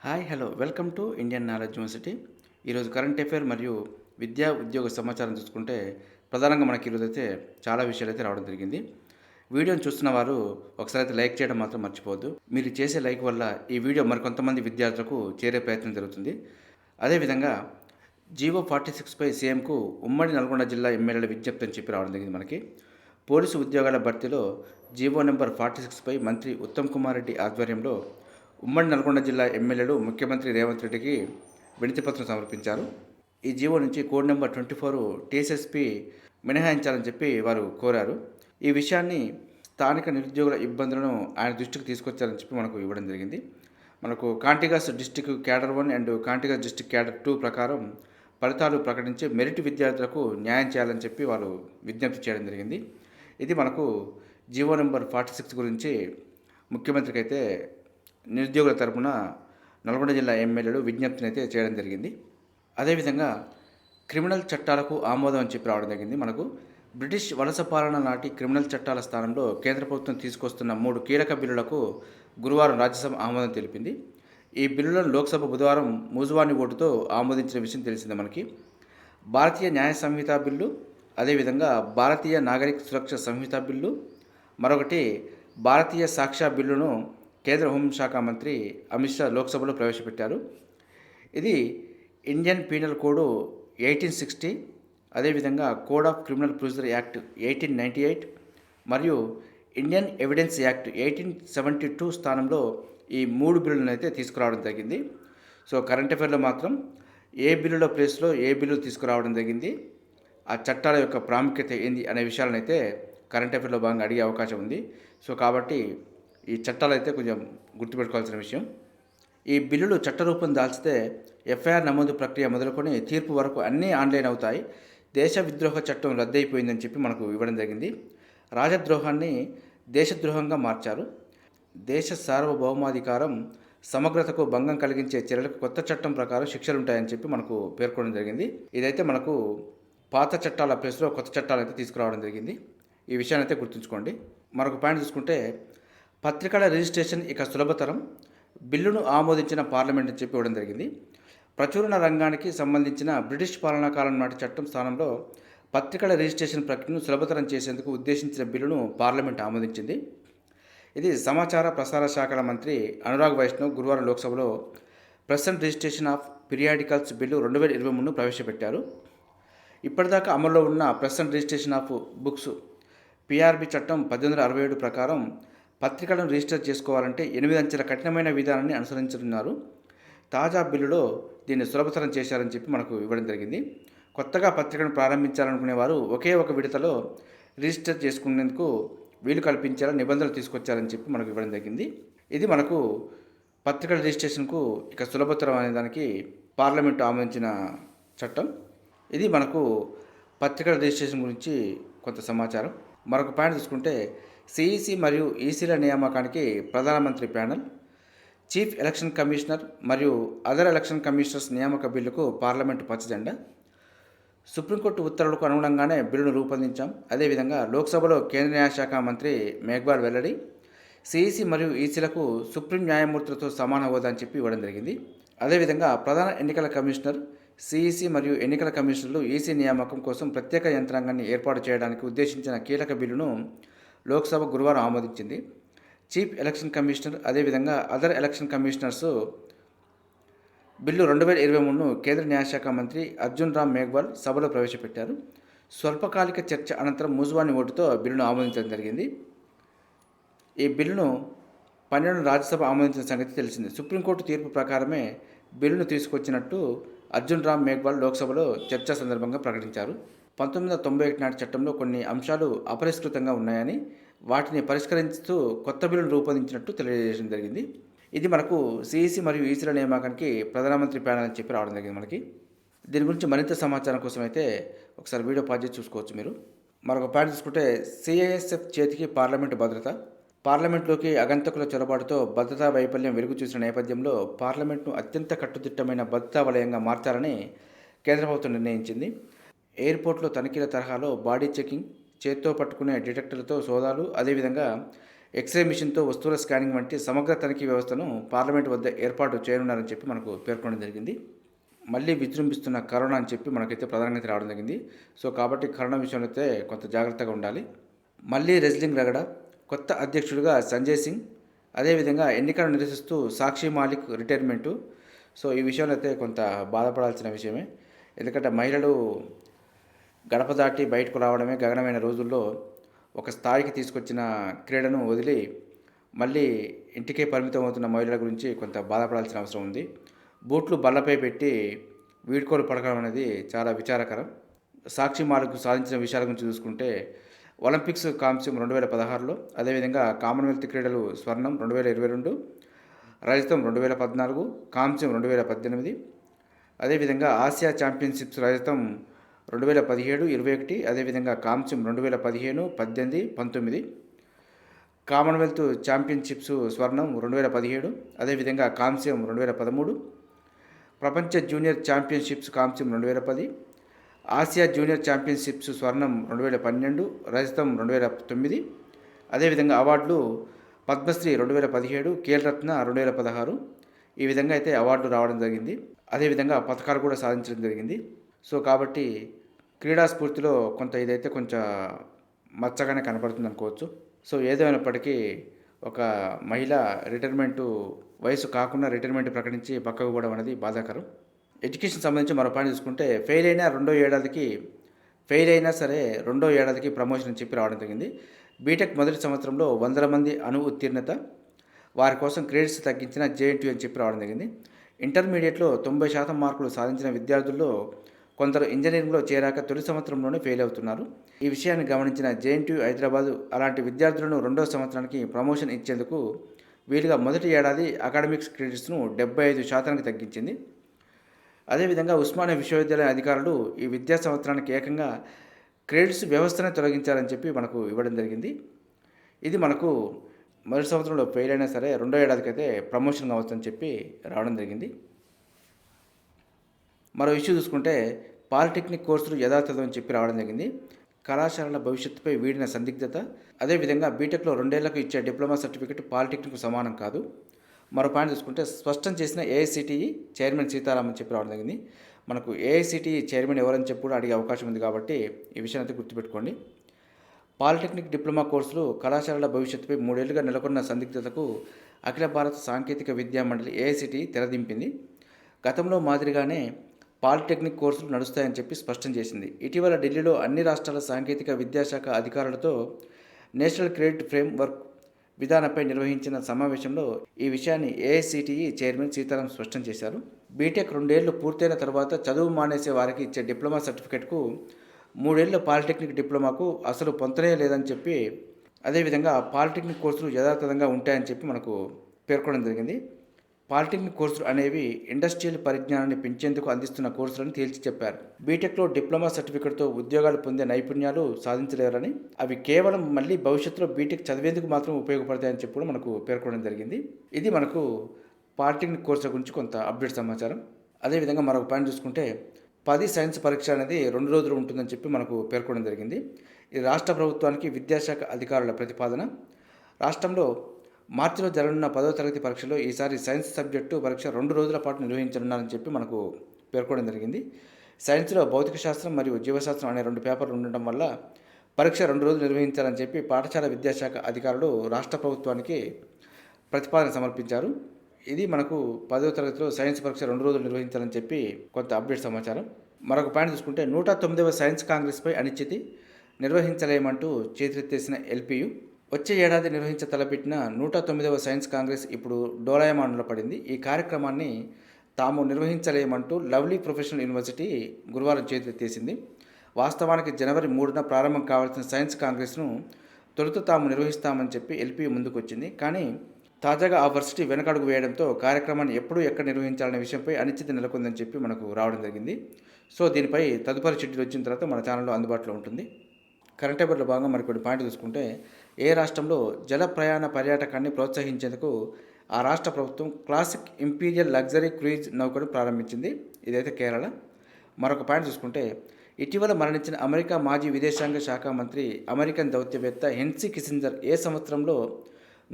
Hi hello welcome to Indian knowledge university. ఈరోజు current affair మరియు విద్యా ఉద్యోగ సమాచారం చూసుకుంటే ప్రధానంగా మనకి ఈరోజైతే చాలా విషయాలు అయితే రావడం జరిగింది. వీడియోని చూస్తున్న వారు ఒకసారి అయితే లైక్ చేయడం మాత్రం మర్చిపోవద్దు. మీరు చేసే లైక్ వల్ల ఈ వీడియో మరికొంతమంది విద్యార్థులకు చేరే ప్రయత్నం జరుగుతుంది. అదేవిధంగా జీవో 46పై సీఎంకు ఉమ్మడి నల్గొండ జిల్లా ఎమ్మెల్యేల విజ్ఞప్తి అని చెప్పి రావడం జరిగింది మనకి. పోలీసు ఉద్యోగాల భర్తీలో జీవో నెంబర్ 46పై మంత్రి ఉత్తమ్ కుమార్ రెడ్డి ఆధ్వర్యంలో ఉమ్మడి నల్గొండ జిల్లా ఎమ్మెల్యేలు ముఖ్యమంత్రి రేవంత్ రెడ్డికి వినతిపత్రం సమర్పించారు. ఈ జీవో నుంచి కోడ్ నెంబర్ 24 టీఎస్ఎస్పీ మినహాయించాలని చెప్పి వారు కోరారు. ఈ విషయాన్ని స్థానిక నిరుద్యోగుల ఇబ్బందులను ఆయన దృష్టికి తీసుకొచ్చారని చెప్పి మనకు ఇవ్వడం జరిగింది. మనకు contiguous district cadre 1 and contiguous district cadre 2 ప్రకారం ఫలితాలు ప్రకటించి మెరిట్ విద్యార్థులకు న్యాయం చేయాలని చెప్పి వాళ్ళు విజ్ఞప్తి చేయడం జరిగింది. ఇది మనకు జీవో నెంబర్ 46 గురించి ముఖ్యమంత్రికి అయితే నిరుద్యోగుల తరపున నల్గొండ జిల్లా ఎమ్మెల్యేలు విజ్ఞప్తిని అయితే చేయడం జరిగింది. అదేవిధంగా క్రిమినల్ చట్టాలకు ఆమోదం అని చెప్పి రావడం జరిగింది. మనకు బ్రిటిష్ వలస పాలన నాటి క్రిమినల్ చట్టాల స్థానంలో కేంద్ర ప్రభుత్వం తీసుకొస్తున్న 3 కీలక బిల్లులకు గురువారం రాజ్యసభ ఆమోదం తెలిపింది. ఈ బిల్లులను లోక్సభ బుధవారం మూజువాణి ఓటుతో ఆమోదించిన విషయం తెలిసిందే మనకి. భారతీయ న్యాయ సంహిత బిల్లు, అదేవిధంగా భారతీయ నాగరిక సురక్ష సంహిత బిల్లు, మరొకటి భారతీయ సాక్ష్య బిల్లును కేంద్ర హోంశాఖ మంత్రి అమిత్ షా లోక్సభలో ప్రవేశపెట్టారు. ఇది ఇండియన్ పీనల్ కోడ్ 1860, అదేవిధంగా code of criminal procedure act 1898 మరియు ఇండియన్ ఎవిడెన్స్ యాక్ట్ 1872 స్థానంలో ఈ 3 బిల్లులను అయితే తీసుకురావడం జరిగింది. సో కరెంట్ అఫైర్లో మాత్రం ఏ బిల్లులో ప్లేస్లో ఏ బిల్లు తీసుకురావడం జరిగింది, ఆ చట్టాల యొక్క ప్రాముఖ్యత ఏంది అనే విషయాలను అయితే కరెంట్ అఫైర్లో భాగంగా అడిగే అవకాశం ఉంది. సో కాబట్టి ఈ చట్టాలు అయితే కొంచెం గుర్తుపెట్టుకోవాల్సిన విషయం. ఈ బిల్లులు చట్టరూపం దాల్చితే ఎఫ్ఐఆర్ నమోదు ప్రక్రియ మొదలుకొని తీర్పు వరకు అన్నీ ఆన్లైన్ అవుతాయి. దేశ విద్రోహ చట్టం రద్దయిపోయిందని చెప్పి మనకు ఇవ్వడం జరిగింది. రాజద్రోహాన్ని దేశద్రోహంగా మార్చారు. దేశ సార్వభౌమాధికారం సమగ్రతకు భంగం కలిగించే చర్యలకు కొత్త చట్టం ప్రకారం శిక్షలుంటాయని చెప్పి మనకు పేర్కొనడం జరిగింది. ఇదైతే మనకు పాత చట్టాల ప్లేస్లో కొత్త చట్టాలు అయితే తీసుకురావడం జరిగింది. ఈ విషయాన్ని అయితే గుర్తుంచుకోండి. మరొక పాయింట్ చూసుకుంటే పత్రికల రిజిస్ట్రేషన్ ఇక సులభతరం, బిల్లును ఆమోదించిన పార్లమెంట్ అని చెప్పి ఇవ్వడం జరిగింది. ప్రచురణ రంగానికి సంబంధించిన బ్రిటిష్ పాలనా కాలం నాటి చట్టం స్థానంలో పత్రికల రిజిస్ట్రేషన్ ప్రక్రియను సులభతరం చేసేందుకు ఉద్దేశించిన బిల్లును పార్లమెంట్ ఆమోదించింది. ఇది సమాచార ప్రసార శాఖల మంత్రి అనురాగ్ వైష్ణవ్ గురువారం లోక్సభలో press and registration of periodicals bill 2023ను ప్రవేశపెట్టారు. ఇప్పటిదాకా అమల్లో ఉన్న press and registration of books PRB చట్టం 1867 ప్రకారం పత్రికలను రిజిస్టర్ చేసుకోవాలంటే 8 అంచెల కఠినమైన విధానాన్ని అనుసరించనున్నారు. తాజా బిల్లులో దీన్ని సులభతరం చేశారని చెప్పి మనకు ఇవ్వడం జరిగింది. కొత్తగా పత్రికను ప్రారంభించాలనుకునేవారు ఒకే ఒక విడతలో రిజిస్టర్ చేసుకునేందుకు వీలు కల్పించేలా నిబంధనలు తీసుకొచ్చారని చెప్పి మనకు ఇవ్వడం జరిగింది. ఇది మనకు పత్రికల రిజిస్ట్రేషన్కు ఇక సులభతరం అనే దానికి పార్లమెంటు ఆమోదించిన చట్టం. ఇది మనకు పత్రికల రిజిస్ట్రేషన్ గురించి కొంత సమాచారం. మరొక పాయింట్ చూసుకుంటే సిఈసి మరియు ఈసీల నియామకానికి ప్రధానమంత్రి ప్యానెల్, చీఫ్ ఎలక్షన్ కమిషనర్ మరియు అదర్ ఎలక్షన్ కమిషనర్స్ నియామక బిల్లుకు పార్లమెంటు పచ్చజెండా. సుప్రీంకోర్టు ఉత్తర్వులకు అనుగుణంగానే బిల్లును రూపొందించాం. అదేవిధంగా లోక్సభలో కేంద్ర న్యాయశాఖ మంత్రి మేఘ్వాల్ వెల్లడి, సిఈసి మరియు ఈసీలకు సుప్రీం న్యాయమూర్తులతో సమాన హోదా అని చెప్పి ఇవ్వడం జరిగింది. అదేవిధంగా ప్రధాన ఎన్నికల కమిషనర్, సిఈసి మరియు ఎన్నికల కమిషనర్లు ఈసీ నియామకం కోసం ప్రత్యేక యంత్రాంగాన్ని ఏర్పాటు చేయడానికి ఉద్దేశించిన కీలక బిల్లును లోక్సభ గురువారం ఆమోదించింది. చీఫ్ ఎలక్షన్ కమిషనర్, అదేవిధంగా అదర్ ఎలక్షన్ కమిషనర్స్ బిల్లు 2023ను కేంద్ర న్యాయశాఖ మంత్రి అర్జున్ రామ్ మేఘ్వాల్ సభలో ప్రవేశపెట్టారు. స్వల్పకాలిక చర్చ అనంతరం మూజువాణి ఓటుతో బిల్లును ఆమోదించడం జరిగింది. ఈ బిల్లును 12 రాజ్యసభ ఆమోదించిన సంగతి తెలిసింది. సుప్రీంకోర్టు తీర్పు ప్రకారమే బిల్లును తీసుకొచ్చినట్టు అర్జున్ రామ్ మేఘ్వాల్ లోక్సభలో చర్చ సందర్భంగా ప్రకటించారు. 1991 నాటి చట్టంలో కొన్ని అంశాలు అపరిష్కృతంగా ఉన్నాయని వాటిని పరిష్కరిస్తూ కొత్త బిల్లును రూపొందించినట్టు తెలియజేయడం జరిగింది. ఇది మనకు సిఈసి మరియు ఈసీల నియామకానికి ప్రధానమంత్రి ప్యానెల్ అని చెప్పి రావడం జరిగింది మనకి. దీని గురించి మరింత సమాచారం కోసం అయితే ఒకసారి వీడియో పాజ్ చేసి చూసుకోవచ్చు మీరు. మరొక పాయింట్ చూసుకుంటే సిఐఎస్ఎఫ్ చేతికి పార్లమెంటు భద్రత. పార్లమెంట్లోకి అగంతకుల చొరబాటుతో భద్రతా వైఫల్యం వెలుగు చూసిన నేపథ్యంలో పార్లమెంట్ను అత్యంత కట్టుదిట్టమైన భద్రతా వలయంగా మార్చాలని కేంద్ర ప్రభుత్వం నిర్ణయించింది. ఎయిర్పోర్ట్లో తనిఖీల తరహాలో బాడీ చెకింగ్, చేత్తో పట్టుకునే డిటెక్టర్లతో సోదాలు, అదేవిధంగా ఎక్స్రే మిషన్తో వస్తువుల స్కానింగ్ వంటి సమగ్ర తనిఖీ వ్యవస్థను పార్లమెంట్ వద్ద ఏర్పాటు చేయనున్నారని చెప్పి మనకు పేర్కొనడం జరిగింది. మళ్ళీ విజృంభిస్తున్న కరోనా అని చెప్పి మనకైతే ప్రధానంగా రావడం జరిగింది. సో కాబట్టి కరోనా విషయంలో అయితే కొంత జాగ్రత్తగా ఉండాలి. మళ్ళీ రెజ్లింగ్ రగడ, కొత్త అధ్యక్షుడిగా సంజయ్ సింగ్, అదేవిధంగా ఎన్నికలను నిరసిస్తూ సాక్షి మాలిక్ రిటైర్మెంటు. సో ఈ విషయంలో అయితే కొంత బాధపడాల్సిన విషయమే. ఎందుకంటే మహిళలు గడప దాటి బయటకు రావడమే గగనమైన రోజుల్లో ఒక స్థాయికి తీసుకొచ్చిన క్రీడను వదిలి మళ్ళీ ఇంటికే పరిమితం అవుతున్న మహిళల గురించి కొంత బాధపడాల్సిన అవసరం ఉంది. బూట్లు బల్లపై పెట్టి వీడ్కోలు పడకడం అనేది చాలా విచారకరం. సాక్షి మాలిక్ సాధించిన విషయాల గురించి చూసుకుంటే ఒలింపిక్స్ కాంస్యం 2016లో, అదేవిధంగా కామన్వెల్త్ క్రీడలు స్వర్ణం 2022, రజతం 2014, కాంస్యం 2018, అదేవిధంగా ఆసియా ఛాంపియన్షిప్స్ రజతం 2017, 21, అదేవిధంగా కాంస్యం 2015, 18, 19, కామన్వెల్త్ ఛాంపియన్షిప్స్ స్వర్ణం 2017, అదేవిధంగా కాంస్యం 2013, ప్రపంచ జూనియర్ ఛాంపియన్షిప్స్ కాంస్యం 2010, ఆసియా జూనియర్ ఛాంపియన్షిప్స్ స్వర్ణం 2012, రజతం 2009, అదేవిధంగా అవార్డులు పద్మశ్రీ 2017, ఖేల్ రత్న 2016. ఈ విధంగా అయితే అవార్డులు రావడం జరిగింది. అదేవిధంగా పథకాలు కూడా సాధించడం జరిగింది. సో కాబట్టి క్రీడా స్ఫూర్తిలో కొంత ఇదైతే కొంచెం మచ్చగానే కనపడుతుంది అనుకోవచ్చు. సో ఏదేమైనప్పటికీ ఒక మహిళ రిటైర్మెంటు వయసు కాకుండా రిటైర్మెంట్ ప్రకటించి పక్కకు పోవడం అనేది బాధాకరం. ఎడ్యుకేషన్ సంబంధించి మరో పాయింట్ చూసుకుంటే ఫెయిల్ అయినా సరే రెండో ఏడాదికి ప్రమోషన్ అని చెప్పి రావడం జరిగింది. బీటెక్ మొదటి సంవత్సరంలో 100 మంది ఉత్తీర్ణత, వారి కోసం క్రెడిట్స్ తగ్గించిన జేఎన్టీయూ అని చెప్పి రావడం జరిగింది. ఇంటర్మీడియట్లో 90% మార్కులు సాధించిన విద్యార్థుల్లో కొందరు ఇంజనీరింగ్లో చేరాక తొలి సంవత్సరంలోనే ఫెయిల్ అవుతున్నారు. ఈ విషయాన్ని గమనించిన జేఎన్టీయూ హైదరాబాదు అలాంటి విద్యార్థులను రెండో సంవత్సరానికి ప్రమోషన్ ఇచ్చేందుకు వీలుగా మొదటి ఏడాది అకాడమిక్స్ క్రెడిట్స్ను 75%కి తగ్గించింది. అదేవిధంగా ఉస్మానియా విశ్వవిద్యాలయ అధికారులు ఈ విద్యా సంవత్సరానికి ఏకంగా క్రెడిట్స్ వ్యవస్థను తొలగించాలని చెప్పి మనకు ఇవ్వడం జరిగింది. ఇది మనకు మొదటి సంవత్సరంలో ఫెయిల్ అయినా సరే రెండో ఏడాదికైతే ప్రమోషన్ కావచ్చని చెప్పి రావడం జరిగింది. మరో ఇష్యూ చూసుకుంటే పాలిటెక్నిక్ కోర్సులు యథాతథం అని చెప్పి రావడం జరిగింది. కళాశాలల భవిష్యత్తుపై వీడిన సందిగ్ధత, అదేవిధంగా బీటెక్లో 2 ఏళ్లకు ఇచ్చే డిప్లొమా సర్టిఫికెట్ పాలిటెక్నిక్ సమానం కాదు. మరో పాయింట్ చూసుకుంటే స్పష్టం చేసిన ఏఐసిటిఈ చైర్మన్ సీతారామన్ చెప్పి రావడం జరిగింది. మనకు ఏఐసిటిఈ చైర్మన్ ఎవరని చెప్పి కూడా అడిగే అవకాశం ఉంది కాబట్టి ఈ విషయాన్ని అయితే గుర్తుపెట్టుకోండి. పాలిటెక్నిక్ డిప్లొమా కోర్సులు కళాశాలల భవిష్యత్తుపై 3 ఏళ్లుగా నెలకొన్న సందిగ్ధతకు అఖిల భారత సాంకేతిక విద్యా మండలి ఏఐసిటిఈ తెరదింపింది. గతంలో మాదిరిగానే పాలిటెక్నిక్ కోర్సులు నడుస్తాయని చెప్పి స్పష్టం చేసింది. ఇటీవల ఢిల్లీలో అన్ని రాష్ట్రాల సాంకేతిక విద్యాశాఖ అధికారులతో నేషనల్ క్రెడిట్ ఫ్రేమ్ వర్క్ విధానంపై నిర్వహించిన సమావేశంలో ఈ విషయాన్ని ఏఐసిటిఈ చైర్మన్ సీతారాం స్పష్టం చేశారు. బీటెక్ 2 ఏళ్లు పూర్తయిన తర్వాత చదువు మానేసే వారికి ఇచ్చే డిప్లొమా సర్టిఫికెట్కు 3 ఏళ్ల పాలిటెక్నిక్ డిప్లొమాకు అసలు పొంతనే లేదని చెప్పి, అదేవిధంగా పాలిటెక్నిక్ కోర్సులు యథాతథంగా ఉంటాయని చెప్పి మనకు పేర్కొనడం జరిగింది. పాలిటెక్నిక్ కోర్సులు అనేవి ఇండస్ట్రియల్ పరిజ్ఞానాన్ని పెంచేందుకు అందిస్తున్న కోర్సులను తేల్చి చెప్పారు. బీటెక్లో డిప్లొమా సర్టిఫికెట్తో ఉద్యోగాలు పొందే నైపుణ్యాలు సాధించలేరని, అవి కేవలం మళ్ళీ భవిష్యత్తులో బీటెక్ చదివేందుకు మాత్రం ఉపయోగపడతాయని చెప్పి కూడా మనకు పేర్కొనడం జరిగింది. ఇది మనకు పాలిటెక్నిక్ కోర్సుల గురించి కొంత అప్డేట్ సమాచారం. అదేవిధంగా మరొక పాయింట్ చూసుకుంటే 10 సైన్స్ పరీక్ష అనేది 2 రోజులు ఉంటుందని చెప్పి మనకు పేర్కొనడం జరిగింది. ఇది రాష్ట్ర ప్రభుత్వానికి విద్యాశాఖ అధికారుల ప్రతిపాదన. రాష్ట్రంలో మార్చిలో జరగనున్న 10వ తరగతి పరీక్షలో ఈసారి సైన్స్ సబ్జెక్టు పరీక్ష 2 రోజుల పాటు నిర్వహించనున్నారని చెప్పి మనకు పేర్కొనడం జరిగింది. సైన్స్లో భౌతిక శాస్త్రం మరియు జీవశాస్త్రం అనే 2 పేపర్లు ఉండటం వల్ల పరీక్ష 2 రోజులు నిర్వహించాలని చెప్పి పాఠశాల విద్యాశాఖ అధికారులు రాష్ట్ర ప్రభుత్వానికి ప్రతిపాదన సమర్పించారు. ఇది మనకు 10వ తరగతిలో సైన్స్ పరీక్ష 2 రోజులు నిర్వహించాలని చెప్పి కొంత అప్డేట్ సమాచారం. మరొక పాయింట్ చూసుకుంటే 109వ సైన్స్ కాంగ్రెస్పై అనిశ్చితి, నిర్వహించలేమంటూ చేతులెత్తేసిన ఎల్పియు. వచ్చే ఏడాది నిర్వహించ తలపెట్టిన 109వ సైన్స్ కాంగ్రెస్ ఇప్పుడు డోలాయమానంలో పడింది. ఈ కార్యక్రమాన్ని తాము నిర్వహించలేమంటూ లవ్లీ ప్రొఫెషనల్ యూనివర్సిటీ గురువారం చేతులెత్తేసింది. వాస్తవానికి జనవరి 3న ప్రారంభం కావాల్సిన సైన్స్ కాంగ్రెస్ను తొలుత తాము నిర్వహిస్తామని చెప్పి ఎల్పియు ముందుకొచ్చింది. కానీ తాజాగా ఆ వర్సిటీ వెనకడుగు వేయడంతో కార్యక్రమాన్ని ఎప్పుడు ఎక్కడ నిర్వహించాలనే విషయంపై అనిశ్చితి నెలకొందని చెప్పి మనకు రావడం జరిగింది. సో దీనిపై తదుపరి షెడ్యూల్ వచ్చిన తర్వాత మన ఛానల్లో అందుబాటులో ఉంటుంది. కరెంట్ అఫైర్లో భాగంగా మరికొన్ని పాయింట్లు చూసుకుంటే ఏ రాష్ట్రంలో జల ప్రయాణ పర్యాటకాన్ని ప్రోత్సహించేందుకు ఆ రాష్ట్ర ప్రభుత్వం క్లాసిక్ ఇంపీరియల్ లగ్జరీ క్రూయిజ్ నౌకను ప్రారంభించింది. ఇదైతే కేరళ. మరొక పాయింట్ చూసుకుంటే ఇటీవల మరణించిన అమెరికా మాజీ విదేశాంగ శాఖ మంత్రి, అమెరికన్ దౌత్యవేత్త హెన్రీ కిస్సింజర్ ఏ సంవత్సరంలో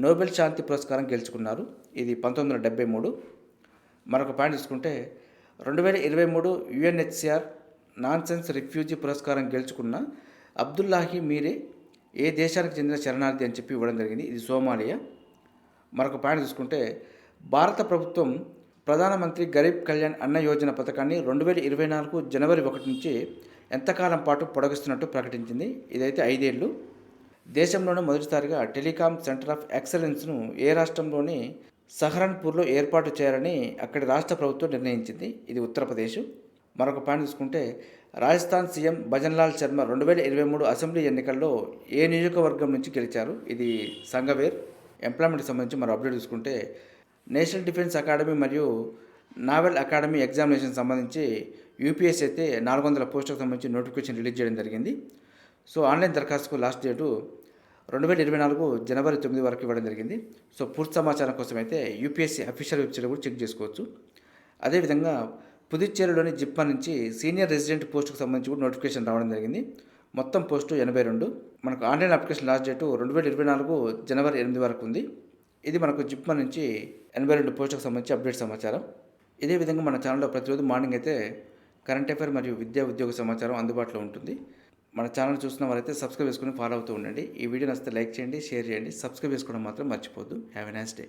నోబెల్ శాంతి పురస్కారం గెలుచుకున్నారు. ఇది 1973. మరొక పాయింట్ చూసుకుంటే 2023 యుఎన్హెచ్సిఆర్ నాన్సెన్స్ రిఫ్యూజీ పురస్కారం గెలుచుకున్న అబ్దుల్లాహి మీరే ఏ దేశానికి చెందిన శరణార్థి అని చెప్పి ఇవ్వడం జరిగింది. ఇది సోమాలియా. మరొక పాయింట్ చూసుకుంటే భారత ప్రభుత్వం ప్రధానమంత్రి గరీబ్ కళ్యాణ్ అన్న యోజన పథకాన్ని 2024 జనవరి 1 నుంచి ఎంతకాలం పాటు పొడిగిస్తున్నట్టు ప్రకటించింది. ఇదైతే 5 ఏళ్ళు. దేశంలోనే మొదటిసారిగా టెలికాం సెంటర్ ఆఫ్ ఎక్సలెన్స్ను ఏ రాష్ట్రంలోని సహరన్పూర్లో ఏర్పాటు చేయాలని అక్కడి రాష్ట్ర ప్రభుత్వం నిర్ణయించింది. ఇది ఉత్తరప్రదేశ్. మరొక పాయింట్ చూసుకుంటే రాజస్థాన్ సీఎం భజన్లాల్ శర్మ 2023 అసెంబ్లీ ఎన్నికల్లో ఏ నియోజకవర్గం నుంచి గెలిచారు. ఇది సంగవేర్. ఎంప్లాయ్మెంట్కి సంబంధించి మరో అప్డేట్ చూసుకుంటే నేషనల్ డిఫెన్స్ అకాడమీ మరియు నావెల్ అకాడమీ ఎగ్జామినేషన్ సంబంధించి యూపీఎస్సీ అయితే 400 పోస్టులకు సంబంధించి నోటిఫికేషన్ రిలీజ్ చేయడం జరిగింది. సో ఆన్లైన్ దరఖాస్తుకు లాస్ట్ డేటు 2024 జనవరి 9 వరకు ఇవ్వడం జరిగింది. సో పూర్తి సమాచారం కోసం అయితే యూపీఎస్సీ అఫీషియల్ వెబ్సైట్ కూడా చెక్ చేసుకోవచ్చు. అదేవిధంగా పుదుచ్చేరిలోని జిప్మా నుంచి సీనియర్ రెసిడెంట్ పోస్టుకు సంబంధించి కూడా నోటిఫికేషన్ రావడం జరిగింది. మొత్తం పోస్టు 82. మనకు ఆన్లైన్ అప్లికేషన్ లాస్ట్ డేటు 2024 జనవరి 8 వరకు ఉంది. ఇది మనకు జిప్మా నుంచి 82 పోస్టులకు సంబంధించి అప్డేట్ సమాచారం. ఇదే విధంగా మన ఛానల్లో ప్రతిరోజు మార్నింగ్ అయితే కరెంట్ అఫైర్ మరియు విద్యా ఉద్యోగ సమాచారం అందుబాటులో ఉంటుంది. మన ఛానల్ చూస్తున్న వారైతే సబ్స్క్రైబ్ చేసుకుని ఫాలో అవుతూ ఉండండి. ఈ వీడియో నచ్చితే లైక్ చేయండి, షేర్ చేయండి, సబ్స్క్రైబ్ చేసుకోవడం మాత్రం మర్చిపోద్దు. Have a nice day.